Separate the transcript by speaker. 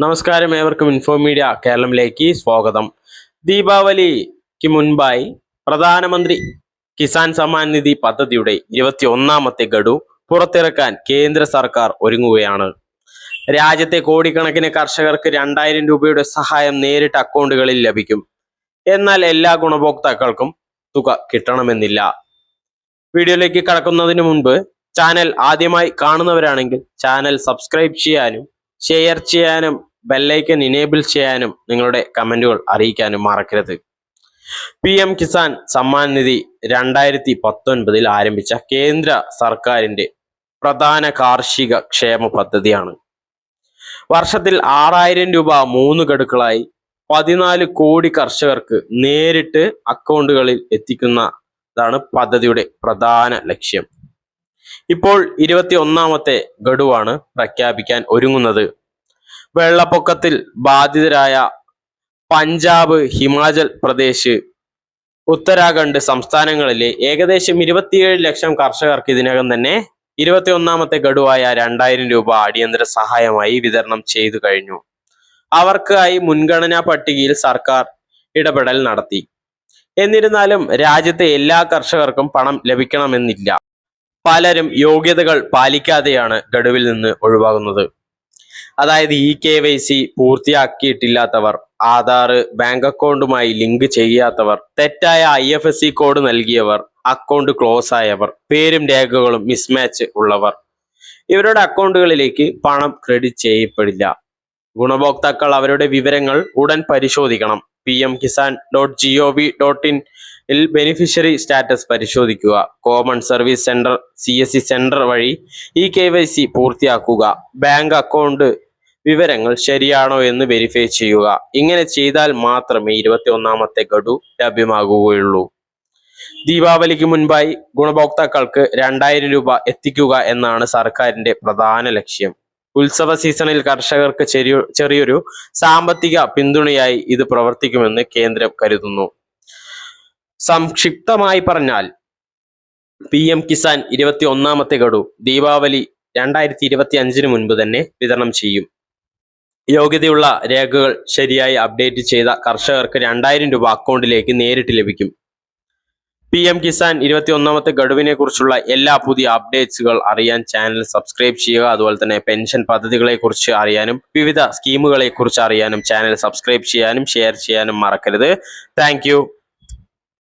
Speaker 1: നമസ്കാരം, ഏവർക്കും info media കേരളത്തിലേക്ക് സ്വാഗതം. ദീപാവലിക്ക് മുൻപായി പ്രധാനമന്ത്രി കിസാൻ സമ്മാൻ നിധി പദ്ധതിയുടെ 21ാമത്തെ ഗഡു പുറത്തിറക്കാൻ കേന്ദ്ര സർക്കാർ ഒരുങ്ങുകയാണ്. രാജ്യത്തെ കോടിക്കണക്കിന് കർഷകർക്ക് 2000 രൂപയുടെ സഹായം നേരിട്ട് അക്കൗണ്ടുകളിൽ ലഭിക്കും. എന്നാൽ എല്ലാ ഗുണഭോക്താക്കൾക്കും തുക കിട്ടണമെന്നില്ല. വീഡിയോയിലേക്ക് കടക്കുന്നതിന് മുൻപ് ചാനൽ ആദ്യമായി കാണുന്നവരാണെങ്കിൽ ചാനൽ സബ്സ്ക്രൈബ് ചെയ്യാനും ഷെയർ ചെയ്യാനും ബെല്ലൈക്കൻ ഇനേബിൾ ചെയ്യാനും നിങ്ങളുടെ കമന്റുകൾ അറിയിക്കാനും മറക്കരുത്. PM കിസാൻ സമ്മാൻ നിധി 2019 ആരംഭിച്ച കേന്ദ്ര സർക്കാരിന്റെ പ്രധാന കാർഷിക ക്ഷേമ പദ്ധതിയാണ്. വർഷത്തിൽ 6000 രൂപ 3 ഗഡുക്കളായി 14 കോടി കർഷകർക്ക് നേരിട്ട് അക്കൗണ്ടുകളിൽ എത്തിക്കുന്നതാണ് പദ്ധതിയുടെ പ്രധാന ലക്ഷ്യം. ഇപ്പോൾ 21ാമത്തെ ഗഡുവാണ് പ്രഖ്യാപിക്കാൻ ഒരുങ്ങുന്നത്. വെള്ളപ്പൊക്കത്തിൽ ബാധിതരായ പഞ്ചാബ്, ഹിമാചൽ പ്രദേശ്, ഉത്തരാഖണ്ഡ് സംസ്ഥാനങ്ങളിലെ ഏകദേശം 27 ലക്ഷം കർഷകർക്ക് ഇതിനകം തന്നെ 21ാമത്തെ ഗഡുവായ 2000 രൂപ അടിയന്തര സഹായമായി വിതരണം ചെയ്തു കഴിഞ്ഞു. അവർക്കായി മുൻഗണനാ പട്ടികയിൽ സർക്കാർ ഇടപെടൽ നടത്തി. എന്നിരുന്നാലും രാജ്യത്തെ എല്ലാ കർഷകർക്കും പണം ലഭിക്കണമെന്നില്ല. പലരും യോഗ്യതകൾ പാലിക്കാതെയാണ് ഗഡുവിൽ നിന്ന് ഒഴിവാകുന്നത്. അതായത് KYC പൂർത്തിയാക്കിയിട്ടില്ലാത്തവർ, ആധാർ ബാങ്ക് അക്കൗണ്ടുമായി ലിങ്ക് ചെയ്യാത്തവർ, തെറ്റായ IFSC കോഡ് നൽകിയവർ, അക്കൗണ്ട് ക്ലോസ് ആയവർ, പേരും രേഖകളും മിസ്മാച്ച് ഉള്ളവർ, ഇവരുടെ അക്കൗണ്ടുകളിലേക്ക് പണം ക്രെഡിറ്റ് ചെയ്യപ്പെടില്ല. ഗുണഭോക്താക്കൾ അവരുടെ വിവരങ്ങൾ ഉടൻ പരിശോധിക്കണം. pmkisan.gov.in ബെനിഫിഷ്യറി സ്റ്റാറ്റസ് പരിശോധിക്കുക. Common service centre CSC centre വഴി KYC പൂർത്തിയാക്കുക. ബാങ്ക് അക്കൗണ്ട് വിവരങ്ങൾ ശരിയാണോ എന്ന് വെരിഫൈ ചെയ്യുക. ഇങ്ങനെ ചെയ്താൽ മാത്രമേ 21ാമത്തെ ഗഡു ലഭ്യമാകുകയുള്ളൂ. ദീപാവലിക്ക് മുൻപായി ഗുണഭോക്താക്കൾക്ക് 2000 രൂപ എത്തിക്കുക എന്നാണ് സർക്കാരിന്റെ പ്രധാന ലക്ഷ്യം. ഉത്സവ സീസണിൽ കർഷകർക്ക് ചെറിയൊരു സാമ്പത്തിക പിന്തുണയായി ഇത് പ്രവർത്തിക്കുമെന്ന് കേന്ദ്രം കരുതുന്നു. സംക്ഷിപ്തമായി പറഞ്ഞാൽ PM കിസാൻ 21ാമത്തെ ഗഡു ദീപാവലി 2025 മുൻപ് തന്നെ വിതരണം ചെയ്യും. യോഗ്യതയുള്ള രേഖകൾ ശരിയായി അപ്ഡേറ്റ് ചെയ്ത കർഷകർക്ക് 2000 രൂപ അക്കൗണ്ടിലേക്ക് നേരിട്ട് ലഭിക്കും. PM കിസാൻ 21ാമത്തെ ഗഡുവിനെ കുറിച്ചുള്ള എല്ലാ പുതിയ അപ്ഡേറ്റ്സുകൾ അറിയാൻ ചാനൽ സബ്സ്ക്രൈബ് ചെയ്യുക. അതുപോലെ തന്നെ പെൻഷൻ പദ്ധതികളെ കുറിച്ച് അറിയാനും വിവിധ സ്കീമുകളെ കുറിച്ച് അറിയാനും ചാനൽ സബ്സ്ക്രൈബ് ചെയ്യാനും ഷെയർ ചെയ്യാനും മറക്കരുത്. താങ്ക്